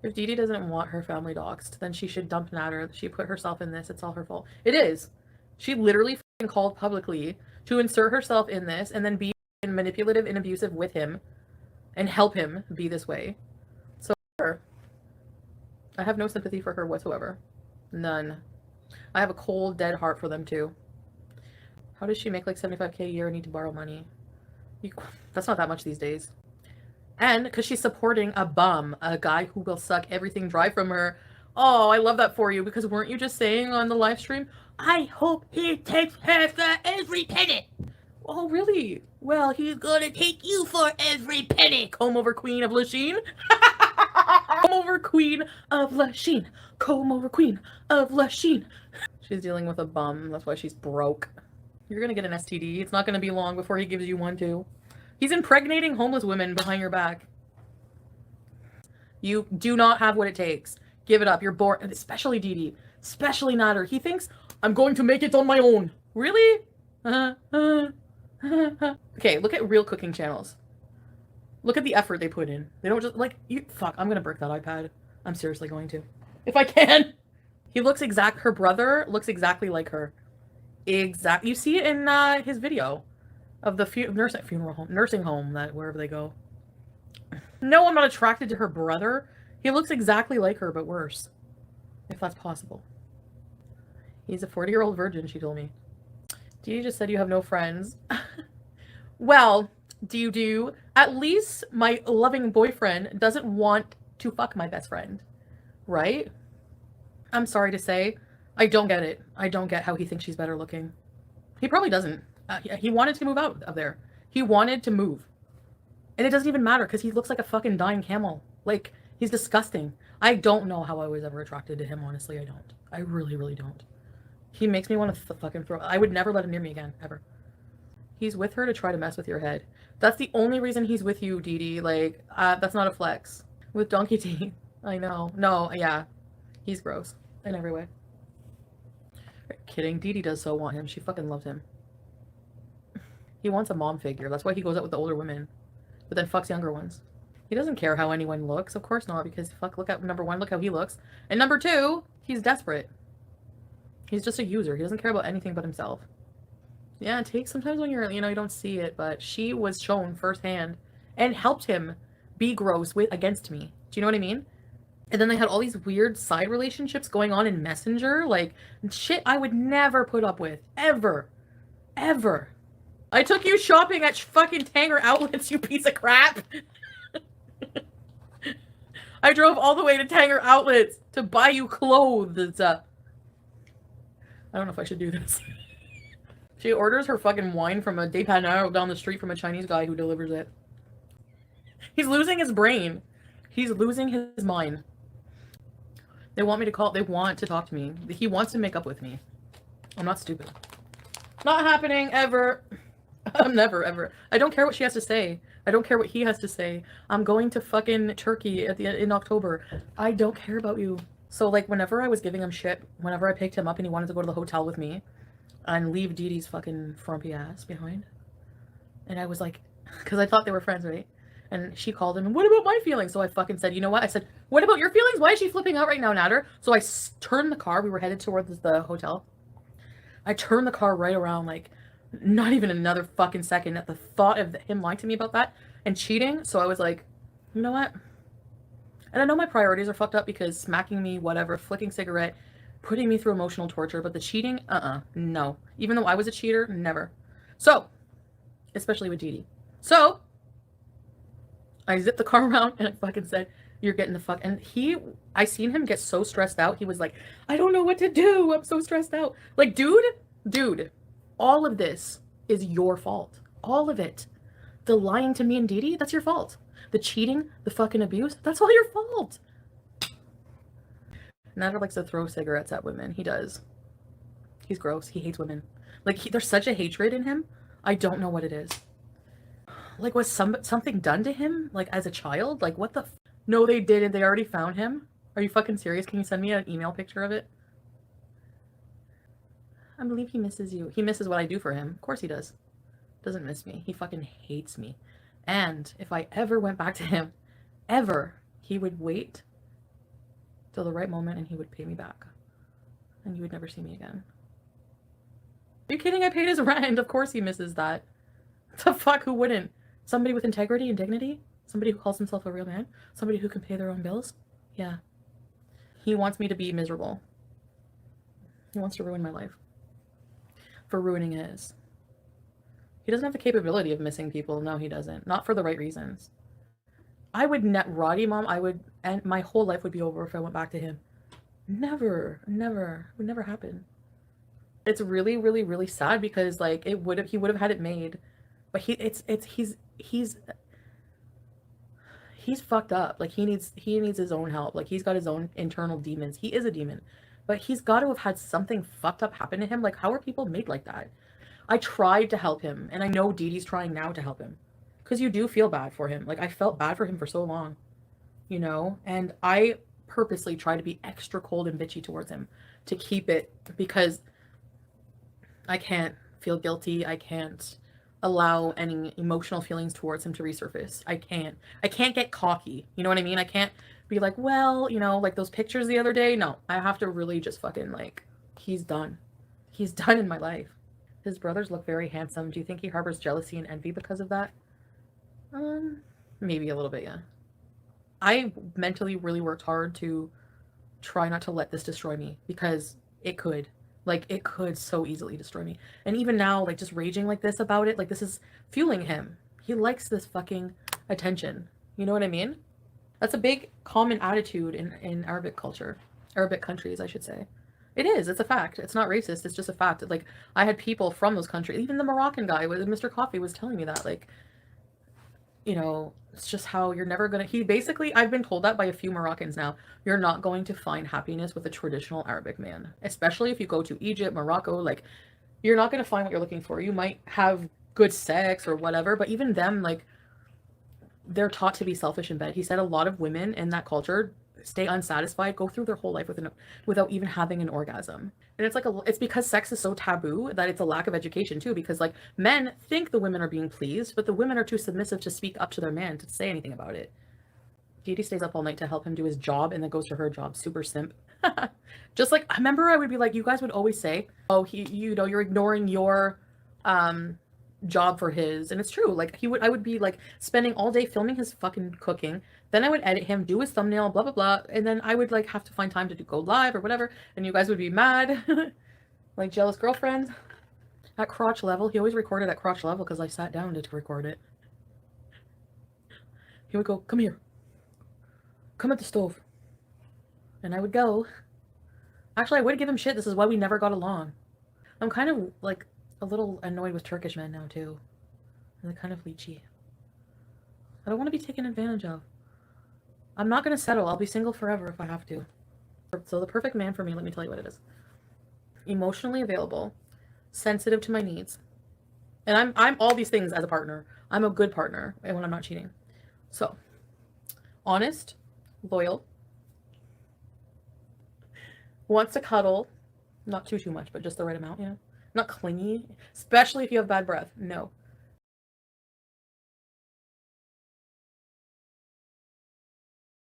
If Dee Dee doesn't want her family doxxed, then she should dump Natter. She put herself in this. It's all her fault. It is. She literally fucking called publicly to insert herself in this and then be manipulative and abusive with him and help him be this way. So, I have no sympathy for her whatsoever. None. I have a cold, dead heart for them too. How does she make like 75K a year and need to borrow money? That's not that much these days. And because she's supporting a bum, a guy who will suck everything dry from her. Oh, I love that for you, because weren't you just saying on the live stream, I hope he takes her for every penny? Oh, really? Well, he's gonna take you for every penny. Comb over queen of Lachine. Comb over queen of Lachine. Comb over queen of Lachine. She's dealing with a bum. That's why she's broke. You're gonna get an STD. It's not gonna be long before he gives you one too. He's impregnating homeless women behind your back. You do not have what it takes. Give it up. You're born. Especially Dee Dee. Especially Natter. He thinks, I'm going to make it on my own. Really? Okay, look at real cooking channels. Look at the effort they put in. They don't just, like, fuck, I'm gonna break that iPad. I'm seriously going to. If I can. He looks her brother looks exactly like her. You see it in his video of the nursing home, that wherever they go. No, I'm not attracted to her brother. He looks exactly like her, but worse. If that's possible. He's a 40-year-old virgin, she told me. Dee just said you have no friends. Well, do. At least my loving boyfriend doesn't want to fuck my best friend. Right? I'm sorry to say. I don't get it. I don't get how he thinks she's better looking. He probably doesn't. He wanted to move out of there. He wanted to move. And it doesn't even matter because he looks like a fucking dying camel. Like, he's disgusting. I don't know how I was ever attracted to him, honestly. I don't. I really, really don't. He makes me want to fucking throw. I would never let him near me again, ever. He's with her to try to mess with your head. That's the only reason he's with you, Dee Dee. Like, that's not a flex. With Donkey T. I know. No, yeah. He's gross. In every way. Kidding. Dee Dee does so want him. She fucking loves him. He wants a mom figure. That's why he goes out with the older women. But then fucks younger ones. He doesn't care how anyone looks. Of course not, because fuck, look at number one, look how he looks. And number two, he's desperate. He's just a user. He doesn't care about anything but himself. Yeah, it takes sometimes when you're, you don't see it, but she was shown firsthand and helped him be gross against me. Do you know what I mean? And then they had all these weird side relationships going on in Messenger. Like, shit I would never put up with. Ever. Ever. I took you shopping at fucking Tanger Outlets, you piece of crap. I drove all the way to Tanger Outlets to buy you clothes. I don't know if I should do this. She orders her fucking wine from a dépanneur down the street from a Chinese guy who delivers it. He's losing his brain. He's losing his mind. They want me to call. They want to talk to me. He wants to make up with me. I'm not stupid. Not happening ever. I'm never, ever. I don't care what she has to say. I don't care what he has to say. I'm going to fucking Turkey in October. I don't care about you. So, like, whenever I was giving him shit, whenever I picked him up and he wanted to go to the hotel with me and leave Dee Dee's fucking frumpy ass behind, and I was like, because I thought they were friends, right? And she called him, and what about my feelings? So I fucking said, you know what? I said, what about your feelings? Why is she flipping out right now, Natter? So I turned the car. We were headed towards the hotel. I turned the car right around, like, not even another fucking second at the thought of him lying to me about that and cheating. So I was like, you know what? And I know my priorities are fucked up because smacking me, whatever, flicking cigarette, putting me through emotional torture, but the cheating, no. Even though I was a cheater, never. So, especially with Dee Dee. So, I zipped the car around and I fucking said, you're getting the fuck. And I seen him get so stressed out. He was like, I don't know what to do. I'm so stressed out. Like, dude, all of this is your fault. All of it. The lying to me and Dee Dee, that's your fault. The cheating, the fucking abuse, that's all your fault. Nader likes to throw cigarettes at women. He does. He's gross. He hates women. Like, there's such a hatred in him. I don't know what it is. Like, was something done to him? Like, as a child? Like, what the No, they didn't. They already found him. Are you fucking serious? Can you send me an email picture of it? I believe he misses you. He misses what I do for him. Of course he does. Doesn't miss me. He fucking hates me. And if I ever went back to him, ever, he would wait till the right moment, and he would pay me back. And you would never see me again. Are you kidding? I paid his rent. Of course he misses that. The fuck, who wouldn't? Somebody with integrity and dignity? Somebody who calls himself a real man? Somebody who can pay their own bills? Yeah. He wants me to be miserable. He wants to ruin my life. For ruining his. He doesn't have the capability of missing people. No, he doesn't. Not for the right reasons. I would Roddy, Mom, and my whole life would be over if I went back to him. Never. It would never happen. It's really, really, really sad because like he would have had it made. But he's fucked up. Like he needs his own help. Like he's got his own internal demons. He is a demon. But he's got to have had something fucked up happen to him. Like, how are people made like that? I tried to help him, and I know Dee Dee's trying now to help him. Because you do feel bad for him. Like, I felt bad for him for so long. You know? And I purposely try to be extra cold and bitchy towards him. To keep it, because I can't feel guilty. I can't allow any emotional feelings towards him to resurface. I can't get cocky. You know what I mean? I can't be like, well, you know, like those pictures the other day. No, I have to really just fucking like, he's done. He's done in my life. His brothers look very handsome. Do you think he harbors jealousy and envy because of that? Maybe a little bit, yeah. I mentally really worked hard to try not to let this destroy me because it could. Like, it could so easily destroy me. And even now, like, just raging like this about it, like, this is fueling him. He likes this fucking attention. You know what I mean? That's a big common attitude in Arabic culture. Arabic countries, I should say. It is. It's a fact. It's not racist. It's just a fact. Like, I had people from those countries. Even the Moroccan guy, Mr. Coffee, was telling me that. Like, you know, it's just how you're never going to... I've been told that by a few Moroccans now. You're not going to find happiness with a traditional Arabic man. Especially if you go to Egypt, Morocco. Like, you're not going to find what you're looking for. You might have good sex or whatever. But even them, like... they're taught to be selfish in bed. He said a lot of women in that culture stay unsatisfied, go through their whole life without even having an orgasm. And it's like it's because sex is so taboo that it's a lack of education too, because like men think the women are being pleased, but the women are too submissive to speak up to their man to say anything about it. Dee Dee stays up all night to help him do his job and then goes to her job. Super simp. Just like, I remember I would be like, you guys would always say, oh, you're ignoring your job for his. And it's true. Like, I would be like spending all day filming his fucking cooking, then I would edit him, do his thumbnail, blah blah blah, and then I would like have to find time to go live or whatever, and you guys would be mad. Like, jealous girlfriend. At crotch level. He always recorded at crotch level because I sat down to record it. He would go, come here, come at the stove, and I would go. Actually, I would give him shit. This is why we never got along. I'm kind of like a little annoyed with Turkish men now too. They're kind of leechy. I don't want to be taken advantage of. I'm not going to settle. I'll be single forever if I have to. So the perfect man for me, let me tell you what it is. Emotionally available, sensitive to my needs. And I'm all these things as a partner. I'm a good partner when I'm not cheating. So, honest, loyal, wants to cuddle, not too much, but just the right amount, you know. Not clingy, especially if you have bad breath. No.